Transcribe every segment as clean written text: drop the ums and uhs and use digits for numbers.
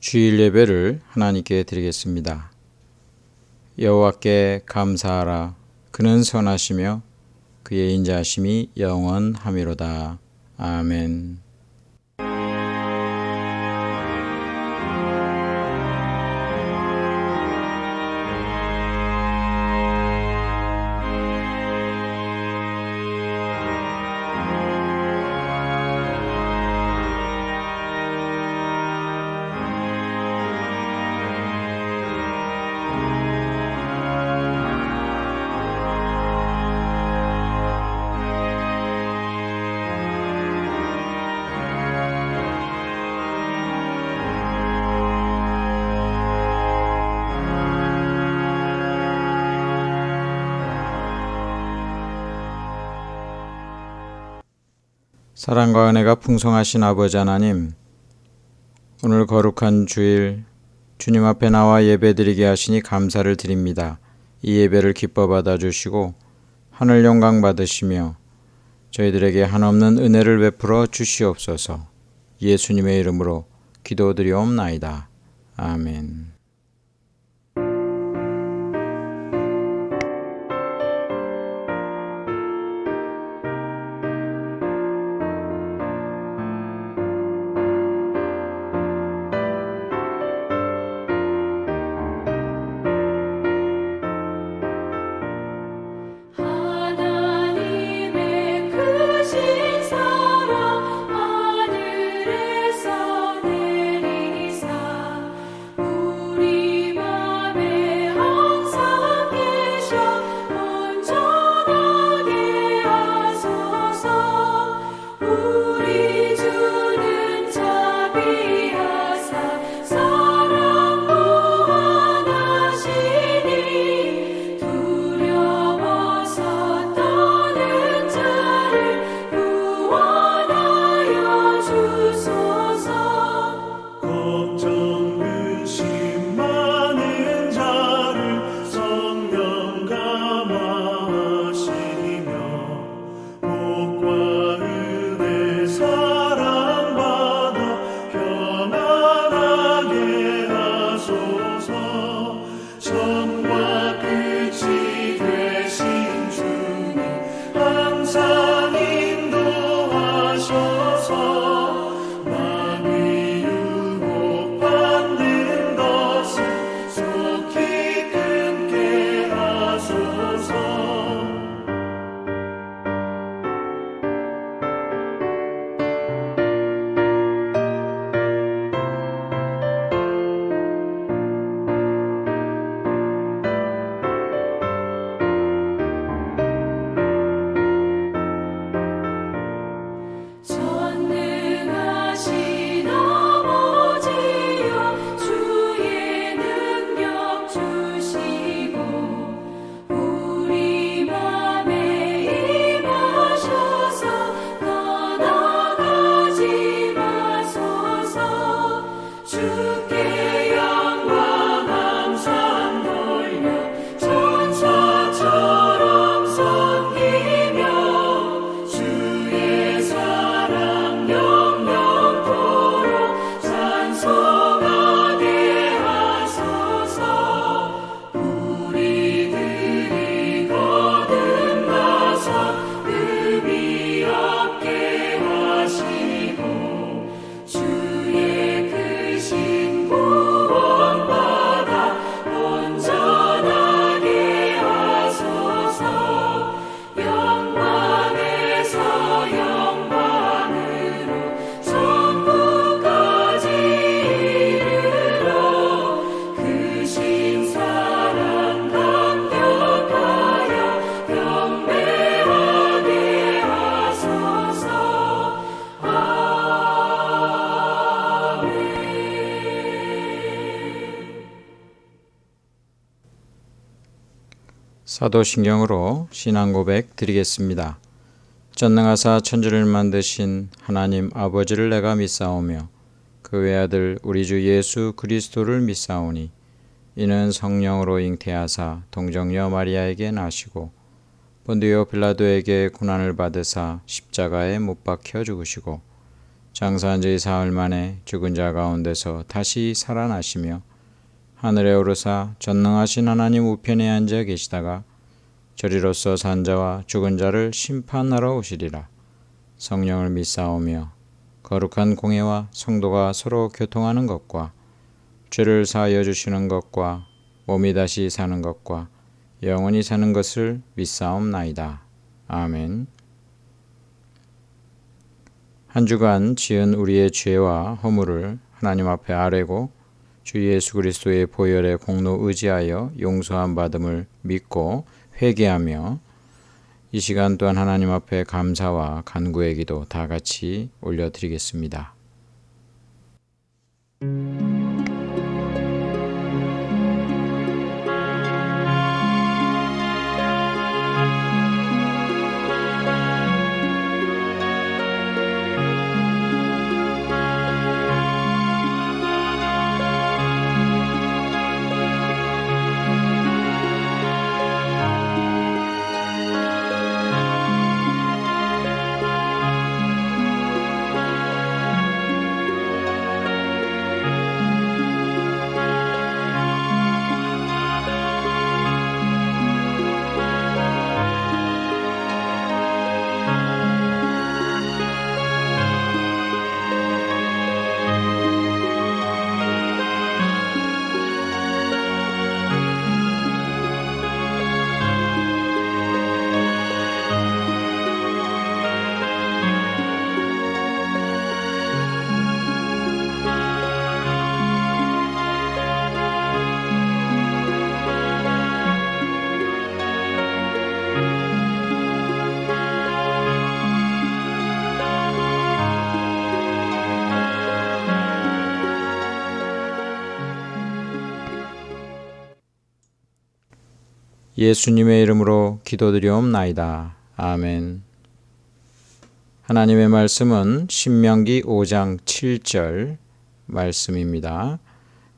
주일 예배를 하나님께 드리겠습니다. 여호와께 감사하라. 그는 선하시며 그의 인자하심이 영원하미로다. 아멘. 사랑과 은혜가 풍성하신 아버지 하나님, 오늘 거룩한 주일 주님 앞에 나와 예배드리게 하시니 감사를 드립니다. 이 예배를 기뻐 받아주시고 하늘 영광 받으시며 저희들에게 한없는 은혜를 베풀어 주시옵소서. 예수님의 이름으로 기도드리옵나이다. 아멘. 사도신경으로 신앙고백 드리겠습니다. 전능하사 천지를 만드신 하나님 아버지를 내가 믿사오며 그 외아들 우리 주 예수 그리스도를 믿사오니 이는 성령으로 잉태하사 동정녀 마리아에게 나시고 본디오 빌라도에게 고난을 받으사 십자가에 못 박혀 죽으시고 장사한 지 사흘 만에 죽은 자 가운데서 다시 살아나시며 하늘에 오르사 전능하신 하나님 우편에 앉아 계시다가 저리로서 산 자와 죽은 자를 심판하러 오시리라. 성령을 믿사오며 거룩한 공회와 성도가 서로 교통하는 것과 죄를 사하여 주시는 것과 몸이 다시 사는 것과 영원히 사는 것을 믿사옵나이다. 아멘. 한 주간 지은 우리의 죄와 허물을 하나님 앞에 아뢰고 주 예수 그리스도의 보혈의 공로 의지하여 용서함 받음을 믿고 회개하며 이 시간 또한 하나님 앞에 감사와 간구의 기도 다 같이 올려드리겠습니다. 예수님의 이름으로 기도드리옵나이다. 아멘. 하나님의 말씀은 신명기 5장 7절 말씀입니다.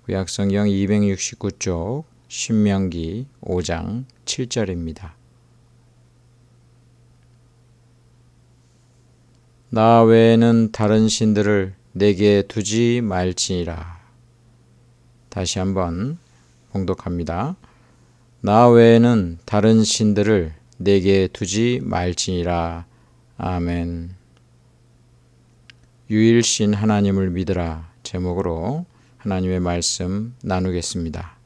구약성경 269쪽 신명기 5장 7절입니다. 나 외에는 다른 신들을 내게 두지 말지니라. 다시 한번 봉독합니다. 나 외에는 다른 신들을 내게 두지 말지니라. 아멘. 유일신 하나님을 믿으라 제목으로 하나님의 말씀 나누겠습니다.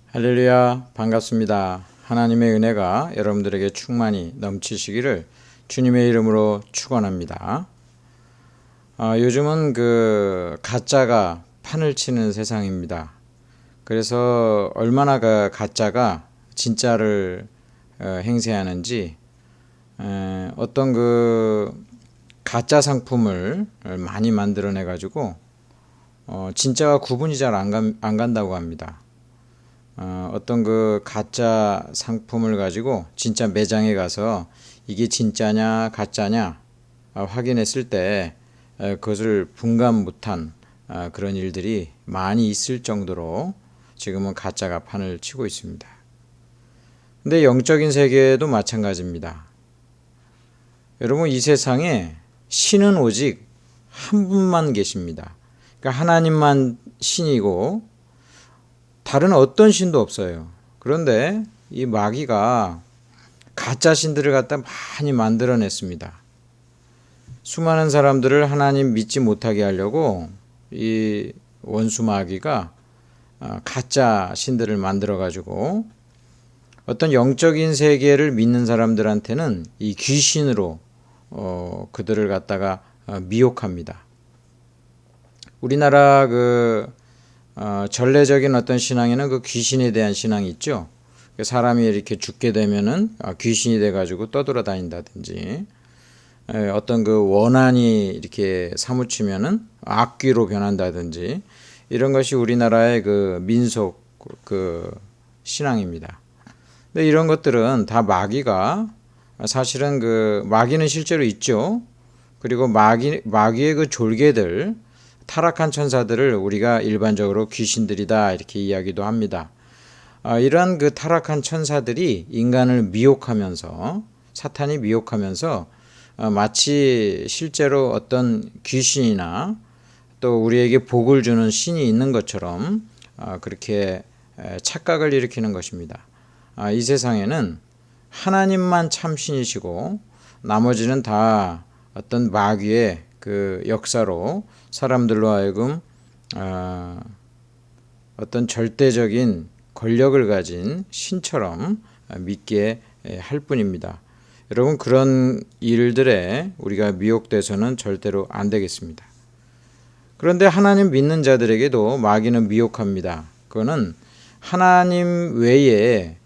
할렐루야, 반갑습니다. 하나님의 은혜가 여러분들에게 충만히 넘치시기를 주님의 이름으로 축원합니다. 요즘은 가짜가 판을 치는 세상입니다. 그래서 얼마나 가짜가 진짜를 행세하는지 어떤 가짜 상품을 많이 만들어내 가지고 진짜와 구분이 잘 안 간다고 합니다. 어떤 가짜 상품을 가지고 진짜 매장에 가서 이게 진짜냐 가짜냐 확인했을 때 그것을 분간 못한 그런 일들이 많이 있을 정도로 지금은 가짜가 판을 치고 있습니다. 근데 영적인 세계도 마찬가지입니다. 여러분, 이 세상에 신은 오직 한 분만 계십니다. 그러니까 하나님만 신이고 다른 어떤 신도 없어요. 그런데 이 마귀가 가짜 신들을 갖다 많이 만들어냈습니다. 수많은 사람들을 하나님 믿지 못하게 하려고 이 원수 마귀가 가짜 신들을 만들어 가지고 어떤 영적인 세계를 믿는 사람들한테는 이 귀신으로 그들을 갖다가 미혹합니다. 우리나라 전례적인 어떤 신앙에는 귀신에 대한 신앙이 있죠. 사람이 이렇게 죽게 되면은 귀신이 돼 가지고 떠돌아다닌다든지 어떤 원한이 이렇게 사무치면은 악귀로 변한다든지 이런 것이 우리나라의 민속 신앙입니다. 근데 이런 것들은 다 마귀가 사실은 마귀는 실제로 있죠. 그리고 마귀의 졸개들, 타락한 천사들을 우리가 일반적으로 귀신들이다 이렇게 이야기도 합니다. 이러한 타락한 천사들이 인간을 미혹하면서 사탄이 미혹하면서 마치 실제로 어떤 귀신이나 또 우리에게 복을 주는 신이 있는 것처럼 그렇게 착각을 일으키는 것입니다. 이 세상에는 하나님만 참신이시고 나머지는 다 어떤 마귀의 그 역사로 사람들로 하여금 어떤 절대적인 권력을 가진 신처럼 믿게 할 뿐입니다. 여러분, 그런 일들에 우리가 미혹돼서는 절대로 안 되겠습니다. 그런데 하나님 믿는 자들에게도 마귀는 미혹합니다. 그거는 하나님 외에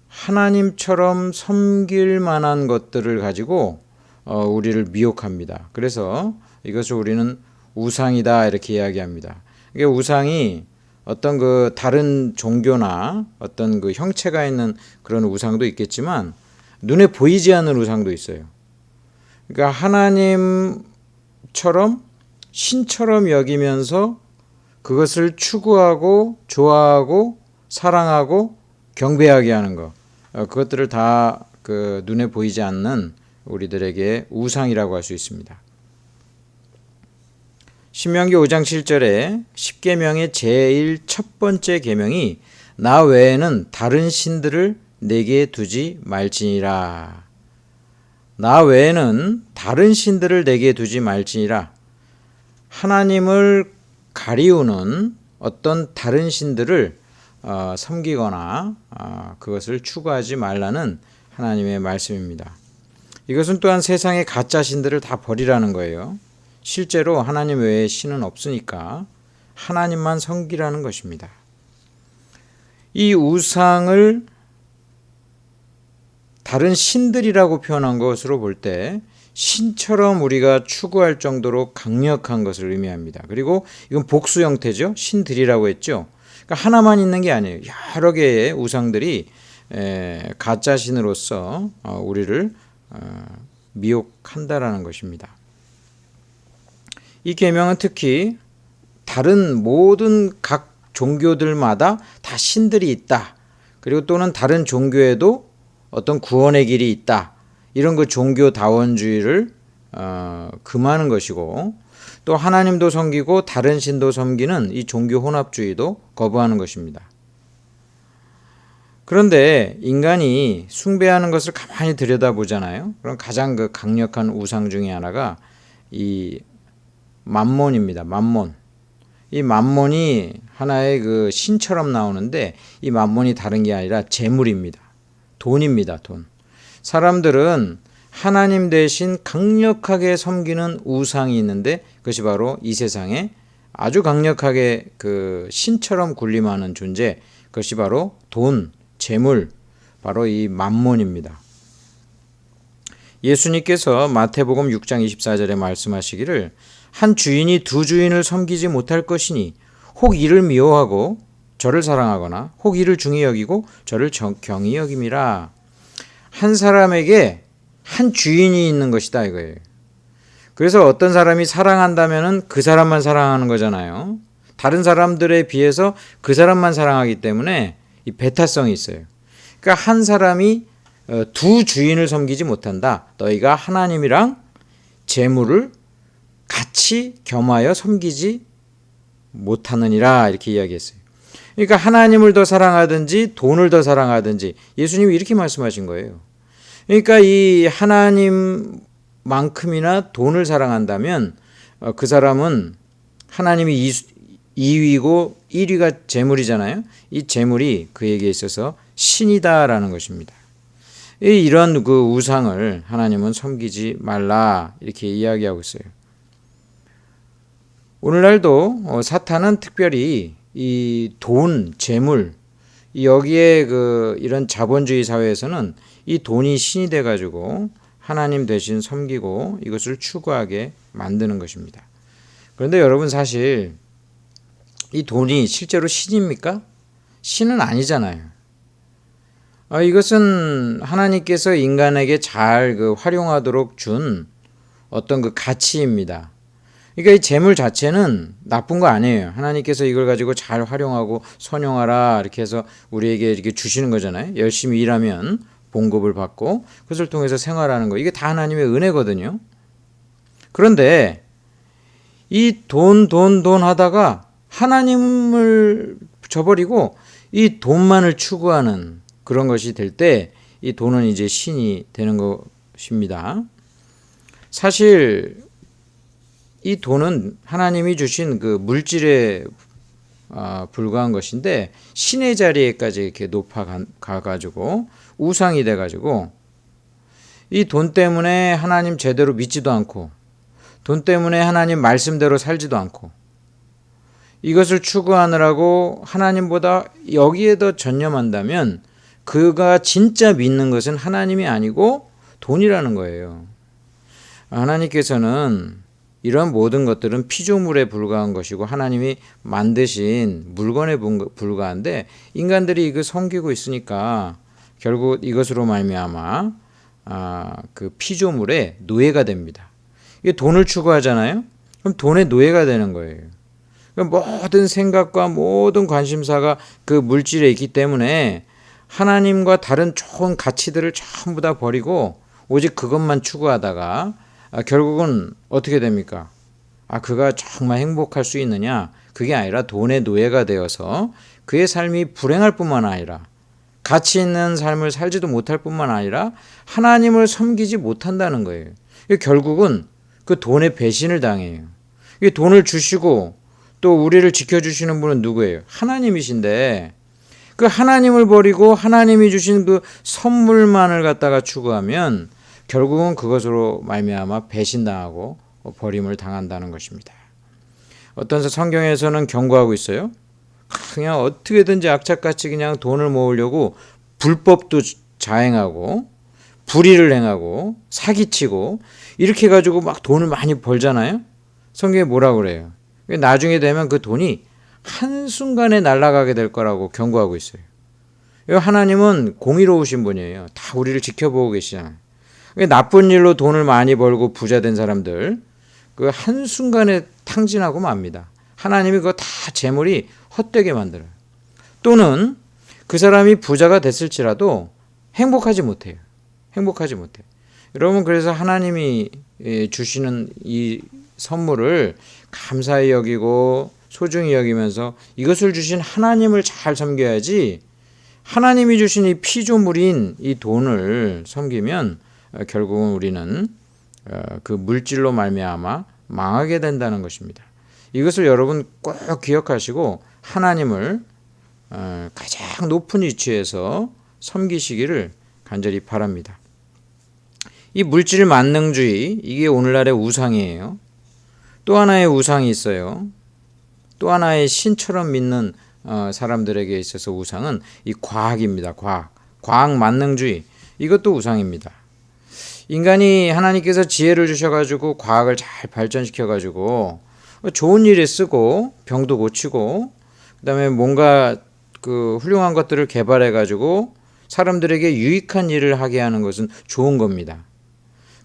하나님처럼 섬길 만한 것들을 가지고 우리를 미혹합니다. 그래서 이것을 우리는 우상이다 이렇게 이야기합니다. 이게 우상이 어떤 그 다른 종교나 어떤 그 형체가 있는 그런 우상도 있겠지만 눈에 보이지 않는 우상도 있어요. 그러니까 하나님처럼 신처럼 여기면서 그것을 추구하고 좋아하고 사랑하고 경배하게 하는 것, 그것들을 다 그 눈에 보이지 않는 우리들에게 우상이라고 할 수 있습니다. 신명기 5장 7절에 10계명의 제일 첫 번째 계명이 나 외에는 다른 신들을 내게 두지 말지니라. 나 외에는 다른 신들을 내게 두지 말지니라. 하나님을 가리우는 어떤 다른 신들을 섬기거나 그것을 추구하지 말라는 하나님의 말씀입니다. 이것은 또한 세상의 가짜 신들을 다 버리라는 거예요. 실제로 하나님 외에 신은 없으니까 하나님만 섬기라는 것입니다. 이 우상을 다른 신들이라고 표현한 것으로 볼 때 신처럼 우리가 추구할 정도로 강력한 것을 의미합니다. 그리고 이건 복수 형태죠. 신들이라고 했죠. 그러니까 하나만 있는 게 아니에요. 여러 개의 우상들이 가짜 신으로서 우리를 미혹한다라는 것입니다. 이 계명은 특히 다른 모든 각 종교들마다 다 신들이 있다. 그리고 또는 다른 종교에도 어떤 구원의 길이 있다. 이런 그 종교다원주의를 금하는 것이고 또 하나님도 섬기고 다른 신도 섬기는 이 종교 혼합주의도 거부하는 것입니다. 그런데 인간이 숭배하는 것을 가만히 들여다보잖아요. 그럼 가장 그 강력한 우상 중에 하나가 이 맘몬입니다. 맘몬. 이 맘몬이 하나의 그 신처럼 나오는데 이 맘몬이 다른 게 아니라 재물입니다. 돈입니다. 돈. 사람들은 하나님 대신 강력하게 섬기는 우상이 있는데 그것이 바로 이 세상에 아주 강력하게 그 신처럼 군림하는 존재, 그것이 바로 돈, 재물, 바로 이 맘몬입니다. 예수님께서 마태복음 6장 24절에 말씀하시기를 한 주인이 두 주인을 섬기지 못할 것이니 혹 이를 미워하고 저를 사랑하거나 혹 이를 중히 여기고 저를 경히 여김이라. 한 사람에게 한 주인이 있는 것이다 이거예요. 그래서 어떤 사람이 사랑한다면은 그 사람만 사랑하는 거잖아요. 다른 사람들에 비해서 그 사람만 사랑하기 때문에 이 배타성이 있어요. 그러니까 한 사람이 두 주인을 섬기지 못한다. 너희가 하나님이랑 재물을 같이 겸하여 섬기지 못하느니라 이렇게 이야기했어요. 그러니까 하나님을 더 사랑하든지 돈을 더 사랑하든지 예수님이 이렇게 말씀하신 거예요. 그러니까 이 하나님만큼이나 돈을 사랑한다면 그 사람은 하나님이 2위고 1위가 재물이잖아요. 이 재물이 그에게 있어서 신이다라는 것입니다. 이런 그 우상을 하나님은 섬기지 말라 이렇게 이야기하고 있어요. 오늘날도 사탄은 특별히 이 돈, 재물, 여기에 이런 자본주의 사회에서는 이 돈이 신이 돼가지고 하나님 대신 섬기고 이것을 추구하게 만드는 것입니다. 그런데 여러분 사실 이 돈이 실제로 신입니까? 신은 아니잖아요. 이것은 하나님께서 인간에게 잘 활용하도록 준 어떤 그 가치입니다. 그러니까 이 재물 자체는 나쁜 거 아니에요. 하나님께서 이걸 가지고 잘 활용하고 선용하라 이렇게 해서 우리에게 이렇게 주시는 거잖아요. 열심히 일하면 봉급을 받고 그것을 통해서 생활하는 거, 이게 다 하나님의 은혜거든요. 그런데 이 돈 하다가 하나님을 저버리고 이 돈만을 추구하는 그런 것이 될 때 이 돈은 이제 신이 되는 것입니다. 사실 이 돈은 하나님이 주신 그 물질에 불과한 것인데 신의 자리에까지 이렇게 높아가가지고 우상이 돼가지고 이 돈 때문에 하나님 제대로 믿지도 않고 돈 때문에 하나님 말씀대로 살지도 않고 이것을 추구하느라고 하나님보다 여기에 더 전념한다면 그가 진짜 믿는 것은 하나님이 아니고 돈이라는 거예요. 하나님께서는 이런 모든 것들은 피조물에 불과한 것이고 하나님이 만드신 물건에 불과한데 인간들이 이거 섬기고 있으니까 결국 이것으로 말미암아 그 피조물의 노예가 됩니다. 이게 돈을 추구하잖아요. 그럼 돈의 노예가 되는 거예요. 모든 생각과 모든 관심사가 그 물질에 있기 때문에 하나님과 다른 좋은 가치들을 전부 다 버리고 오직 그것만 추구하다가 결국은 어떻게 됩니까? 그가 정말 행복할 수 있느냐? 그게 아니라 돈의 노예가 되어서 그의 삶이 불행할 뿐만 아니라 가치 있는 삶을 살지도 못할 뿐만 아니라 하나님을 섬기지 못한다는 거예요. 결국은 그 돈에 배신을 당해요. 돈을 주시고 또 우리를 지켜주시는 분은 누구예요? 하나님이신데 그 하나님을 버리고 하나님이 주신 그 선물만을 갖다가 추구하면 결국은 그것으로 말미암아 배신당하고 버림을 당한다는 것입니다. 어떤 성경에서는 경고하고 있어요. 그냥 어떻게든지 악착같이 그냥 돈을 모으려고 불법도 자행하고 불의를 행하고 사기치고 이렇게 가지고 막 돈을 많이 벌잖아요. 성경에 뭐라고 그래요? 나중에 되면 그 돈이 한순간에 날아가게 될 거라고 경고하고 있어요. 하나님은 공의로우신 분이에요. 다 우리를 지켜보고 계시잖아요. 나쁜 일로 돈을 많이 벌고 부자 된 사람들 그 한순간에 탕진하고 맙니다. 하나님이 그거 다 재물이 헛되게 만들어요. 또는 그 사람이 부자가 됐을지라도 행복하지 못해요. 행복하지 못해요. 여러분, 그래서 하나님이 주시는 이 선물을 감사히 여기고 소중히 여기면서 이것을 주신 하나님을 잘 섬겨야지, 하나님이 주신 이 피조물인 이 돈을 섬기면 결국은 우리는 그 물질로 말미암아 망하게 된다는 것입니다. 이것을 여러분 꼭 기억하시고 하나님을 가장 높은 위치에서 섬기시기를 간절히 바랍니다. 이 물질 만능주의, 이게 오늘날의 우상이에요. 또 하나의 우상이 있어요. 또 하나의 신처럼 믿는 사람들에게 있어서 우상은 이 과학입니다. 과학 만능주의, 이것도 우상입니다. 인간이 하나님께서 지혜를 주셔가지고 과학을 잘 발전시켜가지고 좋은 일에 쓰고 병도 고치고 그다음에 뭔가 그 훌륭한 것들을 개발해가지고 사람들에게 유익한 일을 하게 하는 것은 좋은 겁니다.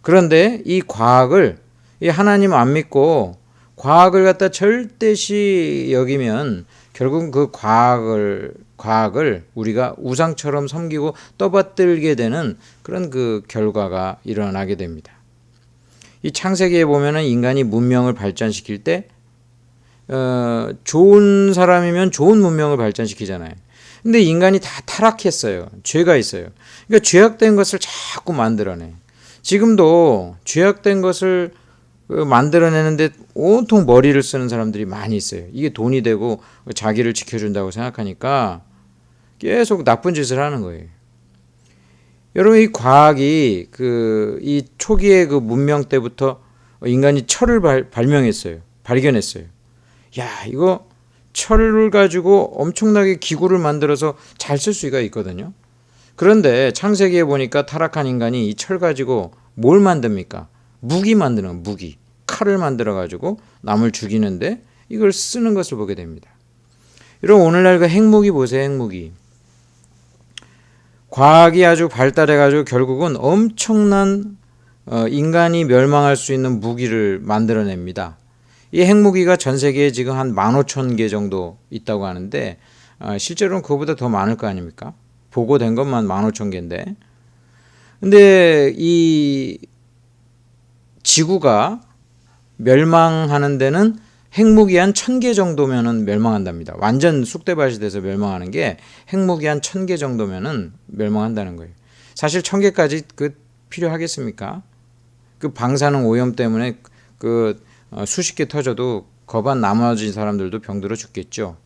그런데 이 과학을, 이 하나님 안 믿고 과학을 갖다 절대시 여기면 결국은 그 과학을 우리가 우상처럼 섬기고 떠받들게 되는 그런 그 결과가 일어나게 됩니다. 이 창세기에 보면은 인간이 문명을 발전시킬 때 좋은 사람이면 좋은 문명을 발전시키잖아요. 근데 인간이 다 타락했어요. 죄가 있어요. 그러니까 죄악된 것을 자꾸 만들어내. 지금도 죄악된 것을 만들어내는데 온통 머리를 쓰는 사람들이 많이 있어요. 이게 돈이 되고 자기를 지켜준다고 생각하니까 계속 나쁜 짓을 하는 거예요. 여러분, 이 과학이 이 초기의 그 문명 때부터 인간이 철을 발견했어요. 야, 이거 철을 가지고 엄청나게 기구를 만들어서 잘 쓸 수가 있거든요. 그런데 창세기에 보니까 타락한 인간이 이 철 가지고 뭘 만듭니까? 무기 만드는 무기, 칼을 만들어 가지고 남을 죽이는데 이걸 쓰는 것을 보게 됩니다. 여러분, 오늘날 그 핵무기 보세요. 핵무기. 과학이 아주 발달해 가지고 결국은 엄청난 인간이 멸망할 수 있는 무기를 만들어냅니다. 이 핵무기가 전 세계에 지금 한 15,000개 정도 있다고 하는데 실제로는 그거보다 더 많을 거 아닙니까? 보고된 것만 15,000개인데 근데 이 지구가 멸망하는 데는 핵무기 한 1000개 정도면은 멸망한답니다. 완전 쑥대밭이 돼서 멸망하는 게 핵무기 한 1000개 정도면은 멸망한다는 거예요. 사실 1000개까지 필요하겠습니까? 그 방사능 오염 때문에 수십 개 터져도 거반 나머지 사람들도 병들어 죽겠죠.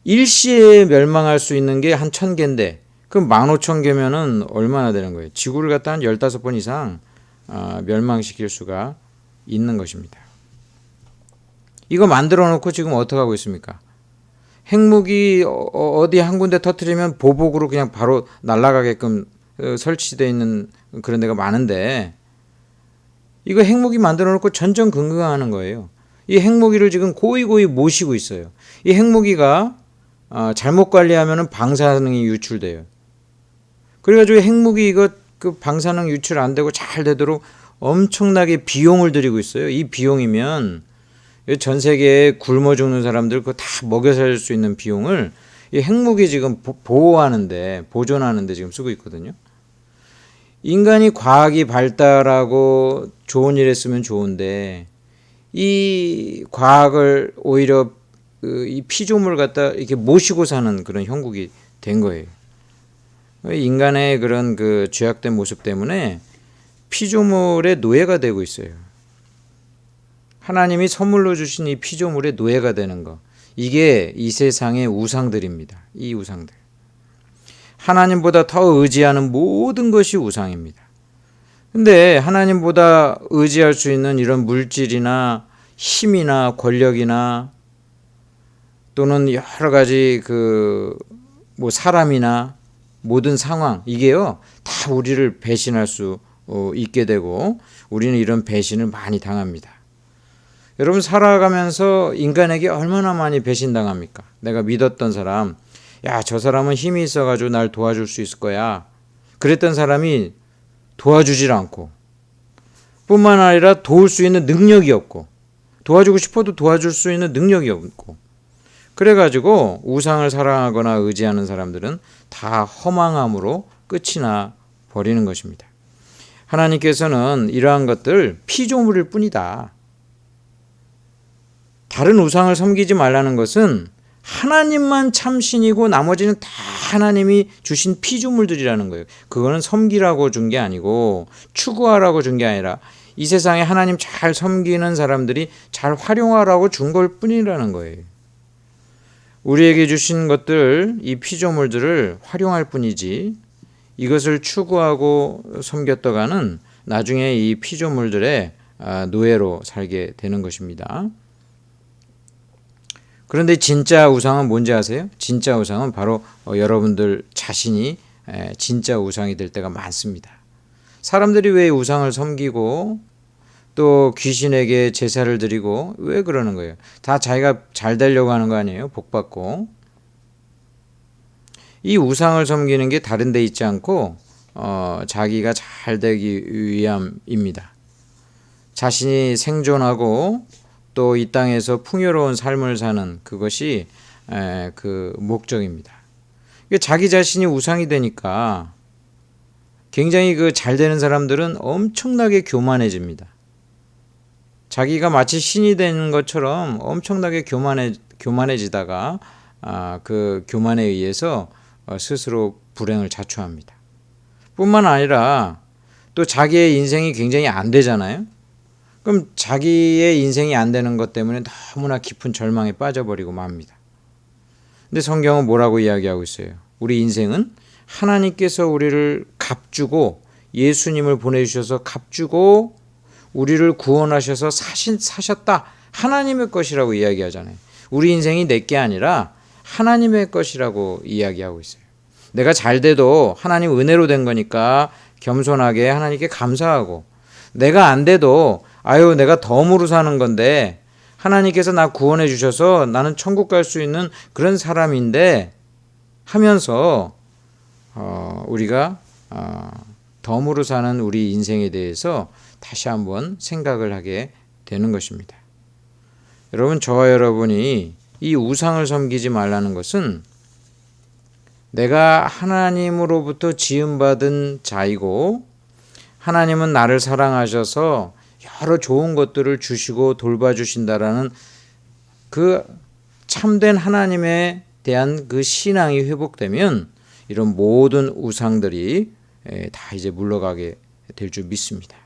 일시에 멸망할 수 있는 게 한 1000개인데 그럼 15,000개면은 얼마나 되는 거예요? 지구를 갖다 한 15번 이상 멸망시킬 수가 있는 것입니다. 이거 만들어 놓고 지금 어떻게 하고 있습니까? 핵무기 어디 한 군데 터뜨리면 보복으로 그냥 바로 날아가게끔 설치되어 있는 그런 데가 많은데 이거 핵무기 만들어 놓고 전전긍긍하는 거예요. 이 핵무기를 지금 고이고이 모시고 있어요. 이 핵무기가 잘못 관리하면 방사능이 유출돼요. 그래가지고 핵무기 이거 방사능 유출 안 되고 잘 되도록 엄청나게 비용을 들이고 있어요. 이 비용이면 전 세계에 굶어 죽는 사람들 그거 다 먹여 살릴 수 있는 비용을 이 핵무기 지금 보호하는데 보존하는데 지금 쓰고 있거든요. 인간이 과학이 발달하고 좋은 일 했으면 좋은데 이 과학을 오히려 이 피조물 갖다 이렇게 모시고 사는 그런 형국이 된 거예요. 인간의 그런 죄악된 모습 때문에 피조물의 노예가 되고 있어요. 하나님이 선물로 주신 이 피조물의 노예가 되는 거. 이게 이 세상의 우상들입니다. 이 우상들. 하나님보다 더 의지하는 모든 것이 우상입니다. 근데 하나님보다 의지할 수 있는 이런 물질이나 힘이나 권력이나 또는 여러 가지 사람이나 모든 상황 이게요 다 우리를 배신할 수 있게 되고 우리는 이런 배신을 많이 당합니다. 여러분 살아가면서 인간에게 얼마나 많이 배신당합니까? 내가 믿었던 사람, 야, 저 사람은 힘이 있어가지고 날 도와줄 수 있을 거야. 그랬던 사람이 도와주질 않고 뿐만 아니라 도울 수 있는 능력이 없고 도와주고 싶어도 도와줄 수 있는 능력이 없고 그래가지고 우상을 사랑하거나 의지하는 사람들은 다 허망함으로 끝이 나 버리는 것입니다. 하나님께서는 이러한 것들 피조물일 뿐이다. 다른 우상을 섬기지 말라는 것은 하나님만 참신이고 나머지는 다 하나님이 주신 피조물들이라는 거예요. 그거는 섬기라고 준 게 아니고 추구하라고 준 게 아니라 이 세상에 하나님 잘 섬기는 사람들이 잘 활용하라고 준 걸 뿐이라는 거예요. 우리에게 주신 것들, 이 피조물들을 활용할 뿐이지 이것을 추구하고 섬겼다가는 나중에 이 피조물들의 노예로 살게 되는 것입니다. 그런데 진짜 우상은 뭔지 아세요? 진짜 우상은 바로 여러분들 자신이 진짜 우상이 될 때가 많습니다. 사람들이 왜 우상을 섬기고 또 귀신에게 제사를 드리고 왜 그러는 거예요? 다 자기가 잘 되려고 하는 거 아니에요? 복 받고. 이 우상을 섬기는 게 다른 데 있지 않고 자기가 잘 되기 위함입니다. 자신이 생존하고 또 이 땅에서 풍요로운 삶을 사는 그것이 그 목적입니다. 자기 자신이 우상이 되니까 굉장히 잘 되는 사람들은 엄청나게 교만해집니다. 자기가 마치 신이 되는 것처럼 엄청나게 교만해지다가 그 교만에 의해서 스스로 불행을 자초합니다. 뿐만 아니라 또 자기의 인생이 굉장히 안 되잖아요. 그럼 자기의 인생이 안 되는 것 때문에 너무나 깊은 절망에 빠져버리고 맙니다. 근데 성경은 뭐라고 이야기하고 있어요? 우리 인생은 하나님께서 우리를 값주고 예수님을 보내주셔서 값주고 우리를 구원하셔서 사셨다. 하나님의 것이라고 이야기하잖아요. 우리 인생이 내 게 아니라 하나님의 것이라고 이야기하고 있어요. 내가 잘 돼도 하나님 은혜로 된 거니까 겸손하게 하나님께 감사하고 내가 안 돼도 내가 덤으로 사는 건데 하나님께서 나 구원해 주셔서 나는 천국 갈 수 있는 그런 사람인데 하면서 우리가 덤으로 사는 우리 인생에 대해서 다시 한번 생각을 하게 되는 것입니다. 여러분, 저와 여러분이 이 우상을 섬기지 말라는 것은 내가 하나님으로부터 지음받은 자이고 하나님은 나를 사랑하셔서 여러 좋은 것들을 주시고 돌봐주신다라는 그 참된 하나님에 대한 그 신앙이 회복되면 이런 모든 우상들이 다 이제 물러가게 될 줄 믿습니다.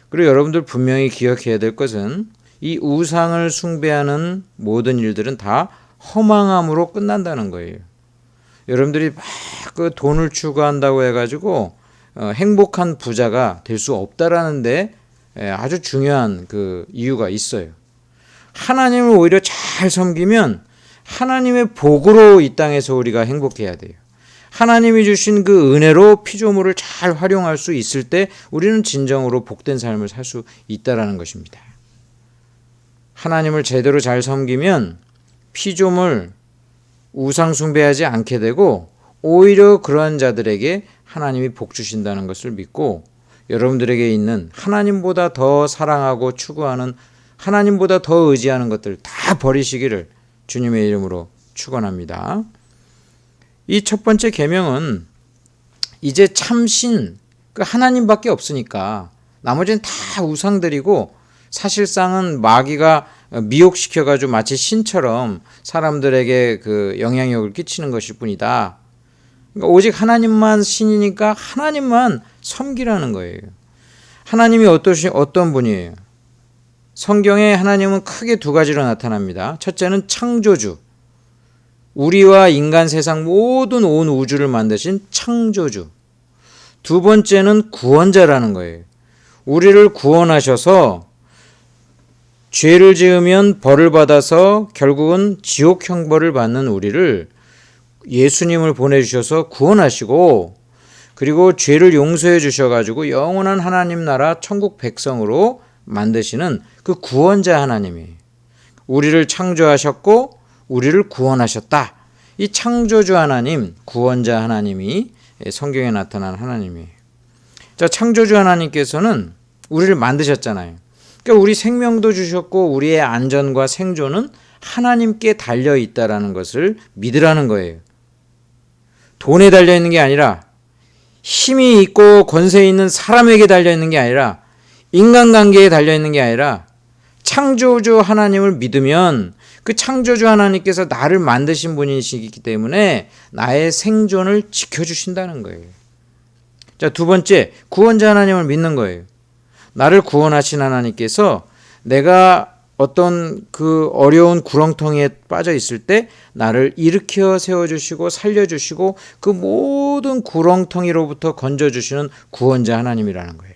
그리고 여러분들 분명히 기억해야 될 것은 이 우상을 숭배하는 모든 일들은 다 허망함으로 끝난다는 거예요. 여러분들이 막 그 돈을 추구한다고 해가지고 행복한 부자가 될 수 없다라는데 아주 중요한 그 이유가 있어요. 하나님을 오히려 잘 섬기면 하나님의 복으로 이 땅에서 우리가 행복해야 돼요. 하나님이 주신 그 은혜로 피조물을 잘 활용할 수 있을 때 우리는 진정으로 복된 삶을 살 수 있다라는 것입니다. 하나님을 제대로 잘 섬기면 피조물 우상 숭배하지 않게 되고 오히려 그러한 자들에게 하나님이 복 주신다는 것을 믿고 여러분들에게 있는 하나님보다 더 사랑하고 추구하는 하나님보다 더 의지하는 것들 다 버리시기를 주님의 이름으로 축원합니다. 이 첫 번째 계명은 이제 참신 그 하나님밖에 없으니까 나머지는 다 우상들이고 사실상은 마귀가 미혹시켜가지고 마치 신처럼 사람들에게 그 영향력을 끼치는 것일 뿐이다. 그러니까 오직 하나님만 신이니까 하나님만 섬기라는 거예요. 하나님이 어떤 분이에요? 성경에 하나님은 크게 두 가지로 나타납니다. 첫째는 창조주. 우리와 인간 세상 모든 온 우주를 만드신 창조주. 두 번째는 구원자라는 거예요. 우리를 구원하셔서 죄를 지으면 벌을 받아서 결국은 지옥 형벌을 받는 우리를 예수님을 보내주셔서 구원하시고 그리고 죄를 용서해 주셔가지고 영원한 하나님 나라 천국 백성으로 만드시는 그 구원자 하나님이 우리를 창조하셨고 우리를 구원하셨다. 이 창조주 하나님, 구원자 하나님이 성경에 나타난 하나님이에요. 자, 창조주 하나님께서는 우리를 만드셨잖아요. 그러니까 우리 생명도 주셨고 우리의 안전과 생존은 하나님께 달려 있다라는 것을 믿으라는 거예요. 돈에 달려 있는 게 아니라 힘이 있고 권세 있는 사람에게 달려 있는 게 아니라 인간관계에 달려 있는 게 아니라 창조주 하나님을 믿으면 그 창조주 하나님께서 나를 만드신 분이시기 때문에 나의 생존을 지켜주신다는 거예요. 자, 두 번째, 구원자 하나님을 믿는 거예요. 나를 구원하신 하나님께서 내가 어떤 그 어려운 구렁텅이에 빠져 있을 때 나를 일으켜 세워주시고 살려주시고 그 모든 구렁텅이로부터 건져주시는 구원자 하나님이라는 거예요.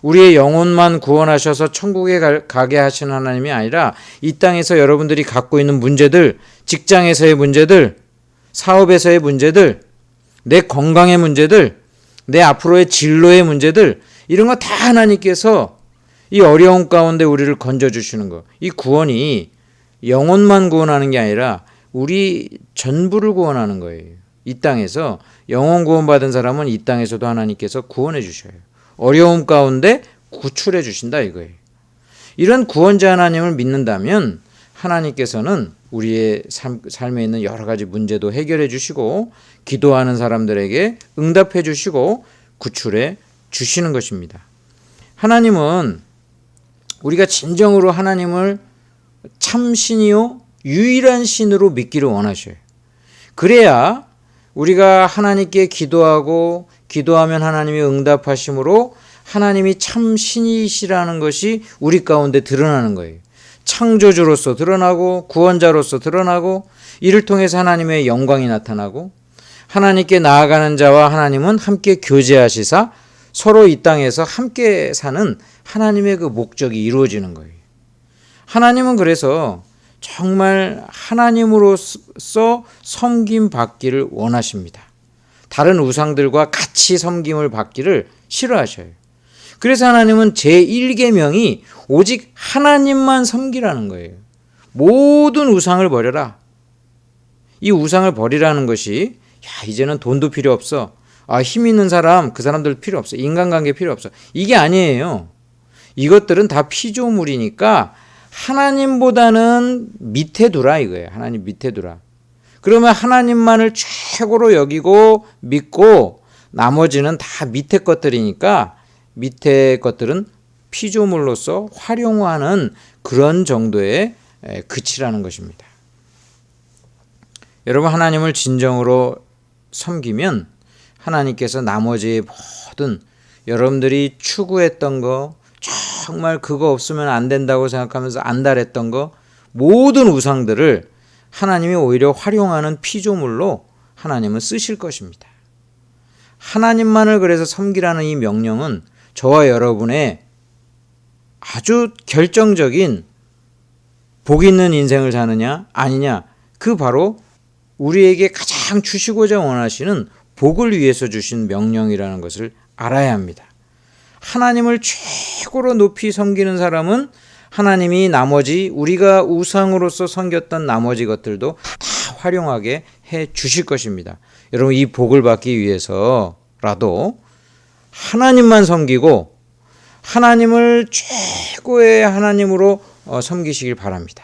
우리의 영혼만 구원하셔서 천국에 가게 하시는 하나님이 아니라 이 땅에서 여러분들이 갖고 있는 문제들, 직장에서의 문제들, 사업에서의 문제들, 내 건강의 문제들, 내 앞으로의 진로의 문제들 이런 거 다 하나님께서 이 어려운 가운데 우리를 건져주시는 거. 이 구원이 영혼만 구원하는 게 아니라 우리 전부를 구원하는 거예요. 이 땅에서 영혼 구원받은 사람은 이 땅에서도 하나님께서 구원해 주셔요. 어려움 가운데 구출해 주신다 이거예요. 이런 구원자 하나님을 믿는다면 하나님께서는 우리의 삶에 있는 여러 가지 문제도 해결해 주시고 기도하는 사람들에게 응답해 주시고 구출해 주시는 것입니다. 하나님은 우리가 진정으로 하나님을 참신이요 유일한 신으로 믿기를 원하셔요. 그래야 우리가 하나님께 기도하고 기도하면 하나님이 응답하심으로 하나님이 참 신이시라는 것이 우리 가운데 드러나는 거예요. 창조주로서 드러나고 구원자로서 드러나고 이를 통해서 하나님의 영광이 나타나고 하나님께 나아가는 자와 하나님은 함께 교제하시사 서로 이 땅에서 함께 사는 하나님의 그 목적이 이루어지는 거예요. 하나님은 그래서 정말 하나님으로서 섬김 받기를 원하십니다. 다른 우상들과 같이 섬김을 받기를 싫어하셔요. 그래서 하나님은 제1계명이 오직 하나님만 섬기라는 거예요. 모든 우상을 버려라. 이 우상을 버리라는 것이 이제는 돈도 필요 없어. 힘 있는 사람, 그 사람들 필요 없어. 인간관계 필요 없어. 이게 아니에요. 이것들은 다 피조물이니까 하나님보다는 밑에 두라 이거예요. 하나님 밑에 두라. 그러면 하나님만을 최고로 여기고 믿고 나머지는 다 밑에 것들이니까 밑에 것들은 피조물로서 활용하는 그런 정도에 그치라는 것입니다. 여러분, 하나님을 진정으로 섬기면 하나님께서 나머지 모든 여러분들이 추구했던 거, 정말 그거 없으면 안 된다고 생각하면서 안달했던 거, 모든 우상들을 하나님이 오히려 활용하는 피조물로 하나님은 쓰실 것입니다. 하나님만을 그래서 섬기라는 이 명령은 저와 여러분의 아주 결정적인 복 있는 인생을 사느냐 아니냐, 그 바로 우리에게 가장 주시고자 원하시는 복을 위해서 주신 명령이라는 것을 알아야 합니다. 하나님을 최고로 높이 섬기는 사람은 하나님이 나머지 우리가 우상으로서 섬겼던 나머지 것들도 다 활용하게 해 주실 것입니다. 여러분, 이 복을 받기 위해서라도 하나님만 섬기고 하나님을 최고의 하나님으로 섬기시길 바랍니다.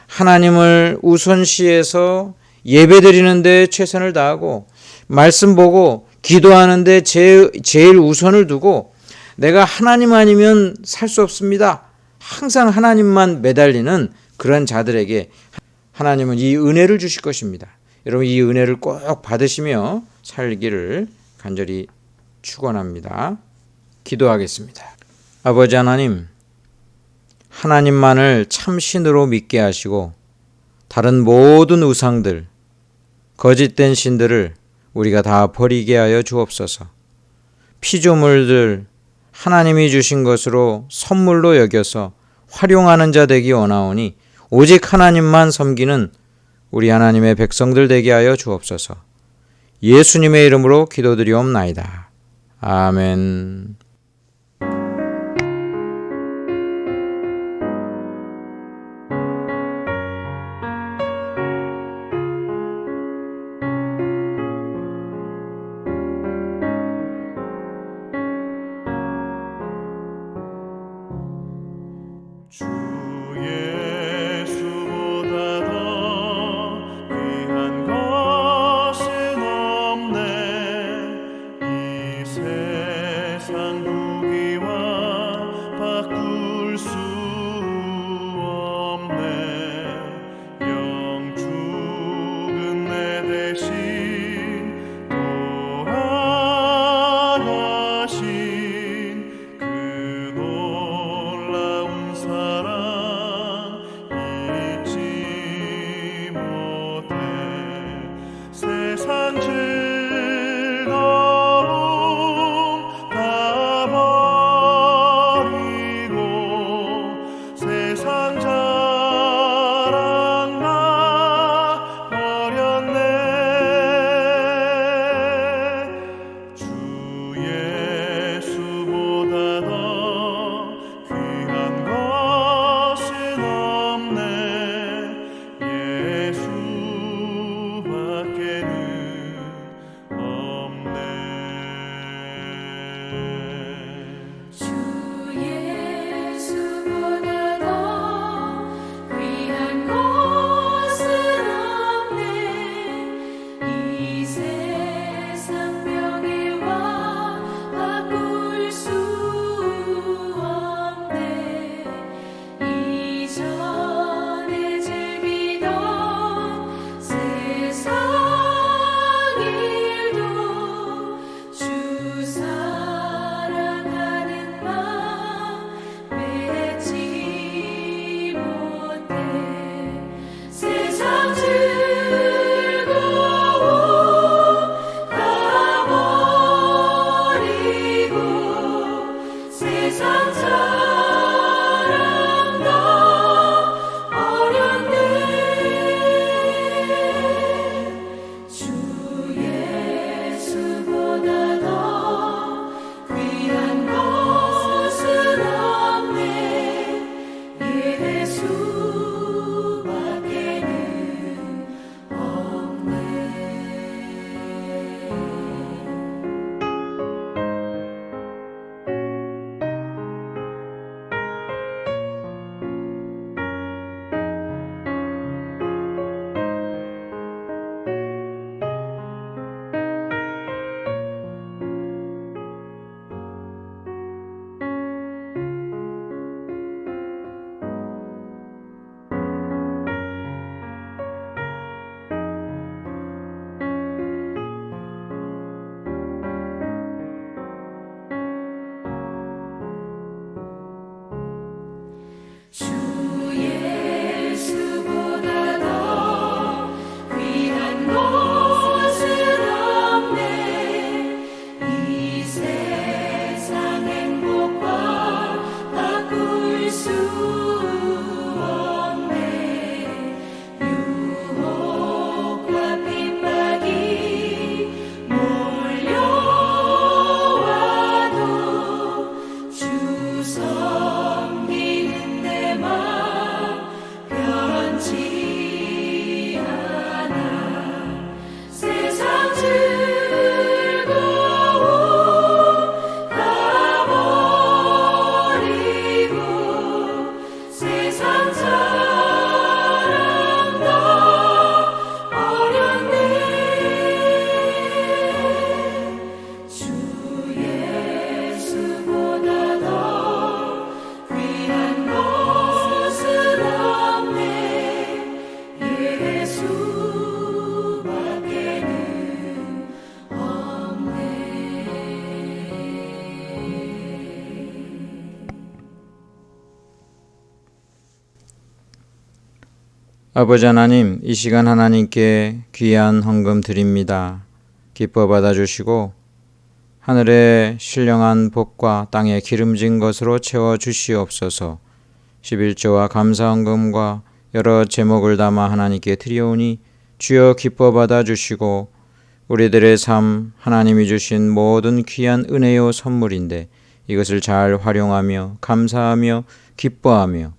하나님을 우선시해서 예배드리는데 최선을 다하고 말씀 보고 기도하는데 제일 우선을 두고 내가 하나님 아니면 살 수 없습니다. 항상 하나님만 매달리는 그런 자들에게 하나님은 이 은혜를 주실 것입니다. 여러분, 이 은혜를 꼭 받으시며 살기를 간절히 축원합니다. 기도하겠습니다. 아버지 하나님, 하나님만을 참 신으로 믿게 하시고 다른 모든 우상들, 거짓된 신들을 우리가 다 버리게 하여 주옵소서. 피조물들 하나님이 주신 것으로 선물로 여겨서 활용하는 자 되기 원하오니 오직 하나님만 섬기는 우리 하나님의 백성들 되게 하여 주옵소서. 예수님의 이름으로 기도드리옵나이다. 아멘. 주 예수보다 더 귀한 것은 없네. 이 세상 원치 않아 세상 즐거움 다 버리고 세상 사랑 다 버렸네. 주 예수보다 더 귀한 것은 없네. 예수밖에는 아버지 하나님, 이 시간 하나님께 귀한 헌금 드립니다. 기뻐 받아주시고 하늘의 신령한 복과 땅의 기름진 것으로 채워 주시옵소서. 11조와 감사 헌금과 여러 제목을 담아 하나님께 드리오니 주여 기뻐 받아주시고 우리들의 삶, 하나님이 주신 모든 귀한 은혜요 선물인데 이것을 잘 활용하며 감사하며 기뻐하며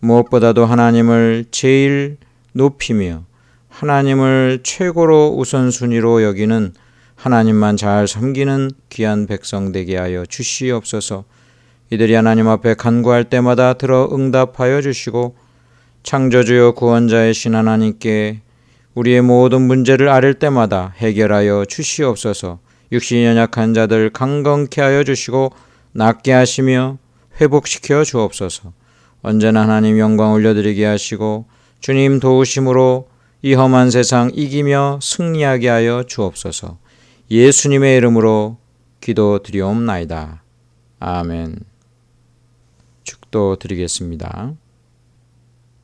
무엇보다도 하나님을 제일 높이며 하나님을 최고로 우선순위로 여기는 하나님만 잘 섬기는 귀한 백성 되게 하여 주시옵소서. 이들이 하나님 앞에 간구할 때마다 들어 응답하여 주시고 창조주여 구원자이신 하나님께 우리의 모든 문제를 아릴 때마다 해결하여 주시옵소서. 육신이 연약한 자들 강건케 하여 주시고 낫게 하시며 회복시켜 주옵소서. 언제나 하나님 영광 올려드리게 하시고 주님 도우심으로 이 험한 세상 이기며 승리하게 하여 주옵소서. 예수님의 이름으로 기도드리옵나이다. 아멘. 축도 드리겠습니다.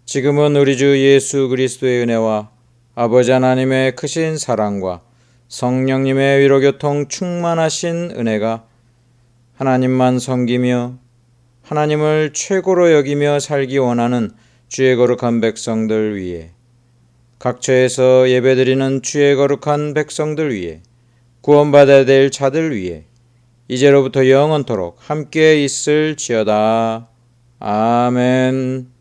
지금은 우리 주 예수 그리스도의 은혜와 아버지 하나님의 크신 사랑과 성령님의 위로교통 충만하신 은혜가 하나님만 섬기며 하나님을 최고로 여기며 살기 원하는 주의 거룩한 백성들 위해, 각처에서 예배드리는 주의 거룩한 백성들 위해, 구원받아야 될 자들 위해 이제로부터 영원토록 함께 있을지어다. 아멘.